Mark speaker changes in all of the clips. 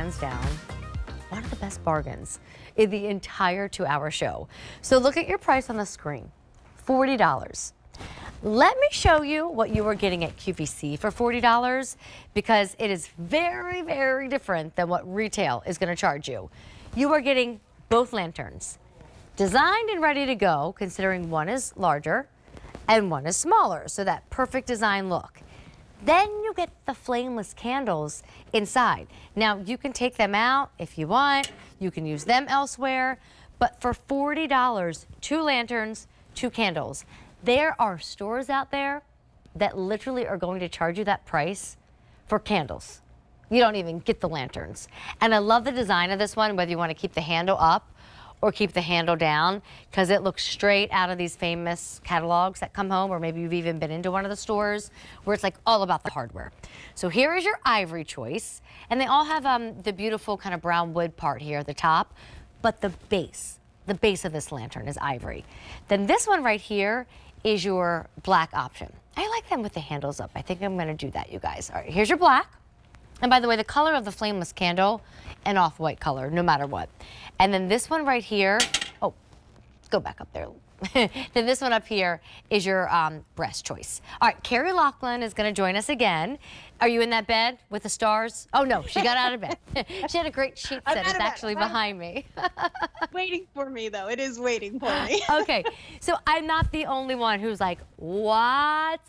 Speaker 1: hands down, one of the best bargains in the entire 2-hour show. So look at your price on the screen, $40. Let me show you what you are getting at QVC for $40, because it is very, very different than what retail is going to charge you. You are getting both lanterns, designed and ready to go, considering one is larger and one is smaller, so that perfect design look. Then you get the flameless candles inside. Now, you can take them out if you want. You can use them elsewhere. But for $40, 2 lanterns, 2 candles. There are stores out there that literally are going to charge you that price for candles. You don't even get the lanterns. And I love the design of this one, whether you want to keep the handle up or keep the handle down, because it looks straight out of these famous catalogs that come home, or maybe you've even been into one of the stores where it's like all about the hardware. So here is your ivory choice, and they all have the beautiful kind of brown wood part here at the top, but the base of this lantern is ivory. Then this one right here is your black option. I like them with the handles up. I think I'm gonna do that, you guys. All right, here's your black. And by the way, the color of the flameless candle, an off-white color, no matter what. And then this one right here, oh, go back up there. Then this one up here is your breast choice. All right, Carrie Lachlan is gonna join us again. Are you in that bed with the stars? Oh no, she got out of bed. She had a great sheet set. It's actually behind me.
Speaker 2: Waiting for me though, it is waiting for me.
Speaker 1: Okay, so I'm not the only one who's like, what?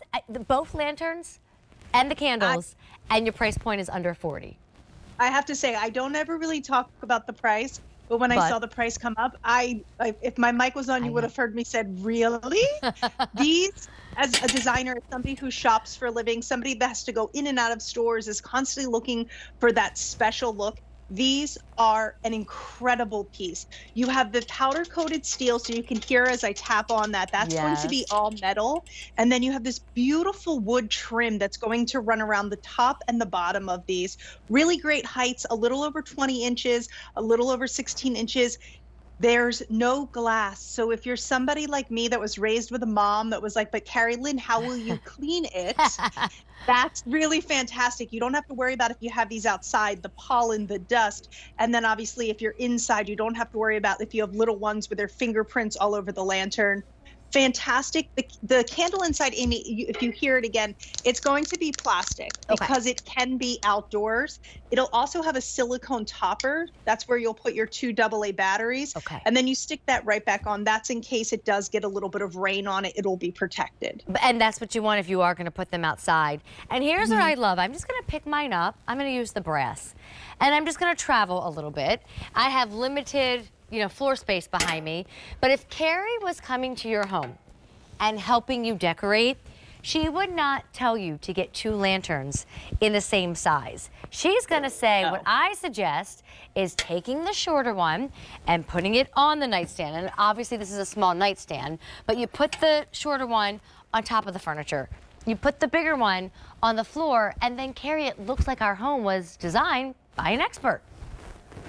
Speaker 1: Both lanterns and the candles, and your price point is under 40.
Speaker 2: I have to say, I don't ever really talk about the price, but when I saw the price come up, if my mic was on, you would have heard me said, really? These, as a designer, somebody who shops for a living, somebody that has to go in and out of stores, is constantly looking for that special look. These are an incredible piece. You have the powder coated steel, so you can hear as I tap on that. That's going to be all metal. And then you have this beautiful wood trim that's going to run around the top and the bottom of these. Really great heights, a little over 20 inches, a little over 16 inches. There's no glass. So if you're somebody like me that was raised with a mom that was like, but Carrie Lynn, how will you clean it? That's really fantastic. You don't have to worry about if you have these outside, the pollen, the dust. And then obviously if you're inside, you don't have to worry about if you have little ones with their fingerprints all over the lantern. Fantastic. The candle inside, Amy, if you hear it again, it's going to be plastic because it can be outdoors. It'll also have a silicone topper. That's where you'll put your 2 AA batteries. And then you stick that right back on. That's in case it does get a little bit of rain on it, it'll be protected.
Speaker 1: And that's what you want if you are going to put them outside. And here's what I love. I'm just going to pick mine up. I'm going to use the brass. And I'm just going to travel a little bit. I have limited floor space behind me. But if Carrie was coming to your home and helping you decorate, she would not tell you to get 2 lanterns in the same size. She's gonna say, what I suggest is taking the shorter one and putting it on the nightstand. And obviously this is a small nightstand, but you put the shorter one on top of the furniture. You put the bigger one on the floor, and then Carrie, it looks like our home was designed by an expert.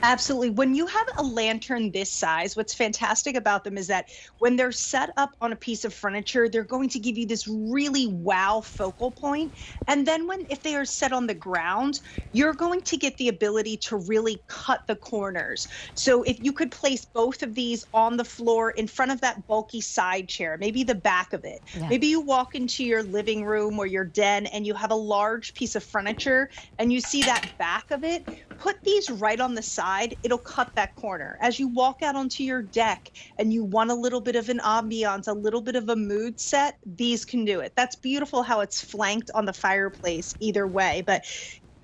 Speaker 2: Absolutely. When you have a lantern this size, what's fantastic about them is that when they're set up on a piece of furniture, they're going to give you this really wow focal point. And then if they are set on the ground, you're going to get the ability to really cut the corners. So if you could place both of these on the floor in front of that bulky side chair, maybe the back of it. Maybe you walk into your living room or your den and you have a large piece of furniture and you see that back of it, put these right on the side. It'll cut that corner. As you walk out onto your deck and you want a little bit of an ambiance, a little bit of a mood set, these can do it. That's beautiful how it's flanked on the fireplace either way. But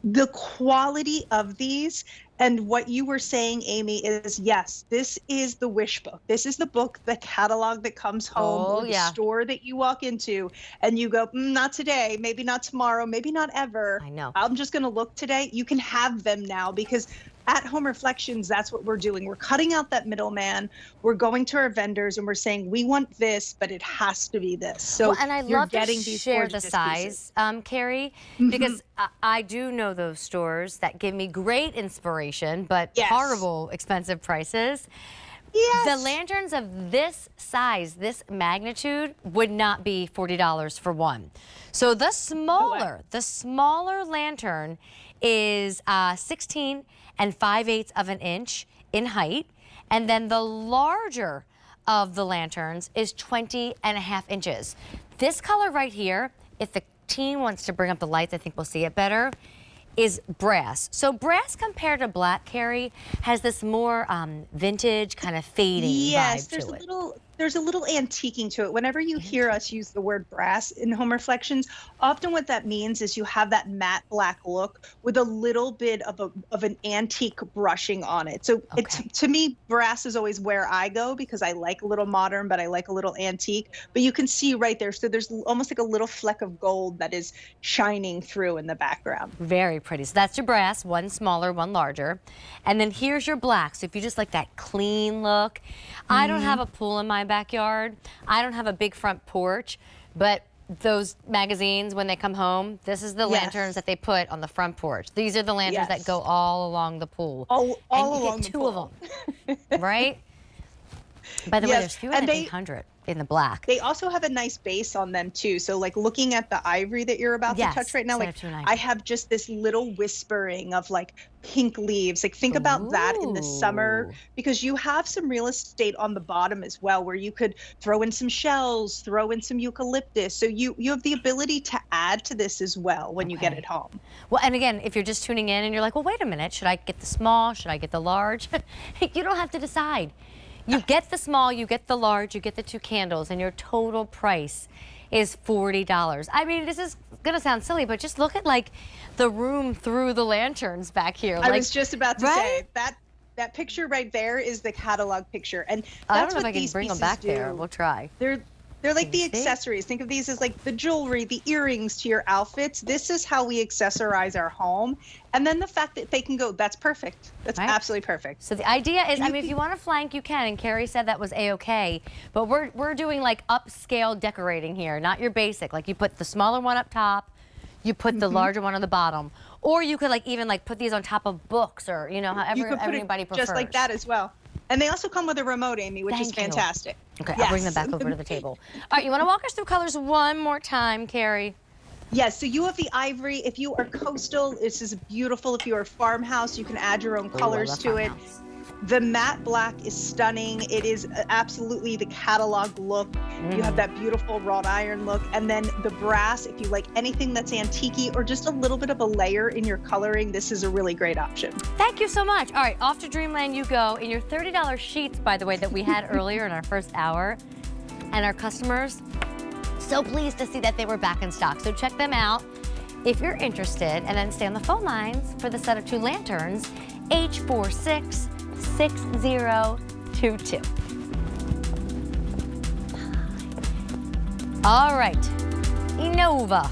Speaker 2: the quality of these, and what you were saying, Amy, is yes, this is the wish book. This is the book, the catalog that comes home, or the store that you walk into and you go, not today, maybe not tomorrow, maybe not ever.
Speaker 1: I know.
Speaker 2: I'm just going to look today. You can have them now, because at Home Reflections, that's what we're doing. We're cutting out that middleman. We're going to our vendors and we're saying, we want this, but it has to be this. So
Speaker 1: and I love to share the size, Carrie, because I do know those stores that give me great inspiration, but horrible expensive prices. The lanterns of this size, this magnitude, would not be $40 for one. So the smaller lantern is 16 5/8 of an inch in height. And then the larger of the lanterns is 20.5 inches. This color right here, if the team wants to bring up the lights, I think we'll see it better, is brass. So brass compared to black, Carrie, has this more vintage kind of fading
Speaker 2: Yes,
Speaker 1: vibe to it.
Speaker 2: there's a little antiquing to it. Whenever you hear us use the word brass in Home Reflections, often what that means is you have that matte black look with a little bit of an antique brushing on it. So to me, brass is always where I go because I like a little modern, but I like a little antique. But you can see right there, so there's almost like a little fleck of gold that is shining through in the background.
Speaker 1: Very pretty. So that's your brass, one smaller, one larger. And then here's your black. So if you just like that clean look, I don't have a pool in my backyard. I don't have a big front porch, but those magazines, when they come home, this is the lanterns that they put on the front porch. These are the lanterns that go all along the pool.
Speaker 2: All
Speaker 1: and you
Speaker 2: along
Speaker 1: get
Speaker 2: the
Speaker 1: two
Speaker 2: pool.
Speaker 1: of them, right? By the way, there's fewer than 800 in the black.
Speaker 2: They also have a nice base on them too. So like looking at the ivory that you're about to touch right now, like I have just this little whispering of like pink leaves. Like think about that in the summer, because you have some real estate on the bottom as well where you could throw in some shells, throw in some eucalyptus. So you have the ability to add to this as well when you get it home.
Speaker 1: Well, and again, if you're just tuning in and you're like, well, wait a minute, should I get the small? Should I get the large? You don't have to decide. You get the small, you get the large, you get the 2 candles, and your total price is $40. I mean, this is gonna sound silly, but just look at like the room through the lanterns back here.
Speaker 2: I was just about to say that picture right there is the catalog picture, and that's
Speaker 1: I don't know
Speaker 2: what
Speaker 1: if I can
Speaker 2: these
Speaker 1: bring them
Speaker 2: pieces
Speaker 1: back
Speaker 2: do.
Speaker 1: there. We'll try.
Speaker 2: They're like the accessories. Think of these as like the jewelry, the earrings to your outfits. This is how we accessorize our home. And then the fact that they can go, that's perfect. That's absolutely perfect.
Speaker 1: So the idea is, I mean, if you want to flank, you can. And Carrie said that was A-okay. But we're doing like upscale decorating here, not your basic. Like you put the smaller one up top, you put the larger one on the bottom. Or you could like even like put these on top of books, or you know, however everybody prefers.
Speaker 2: Just like that as well. And they also come with a remote, Amy, which is fantastic.
Speaker 1: Okay, I'll bring them back over to the table. All right, you want to walk us through colors one more time, Carrie?
Speaker 2: Yes, so you have the ivory. If you are coastal, this is beautiful. If you are a farmhouse, you can add your own colors to it. The matte black is stunning. It is absolutely the catalog look. You have that beautiful wrought iron look. And then the brass, if you like anything that's antique or just a little bit of a layer in your coloring, this is a really great option.
Speaker 1: Thank you so much. All right, off to Dreamland you go. In your $30 sheets, by the way, that we had earlier in our first hour. And our customers, so pleased to see that they were back in stock. So check them out if you're interested. And then stay on the phone lines for the set of 2 lanterns, H46 6022. All right, Innova.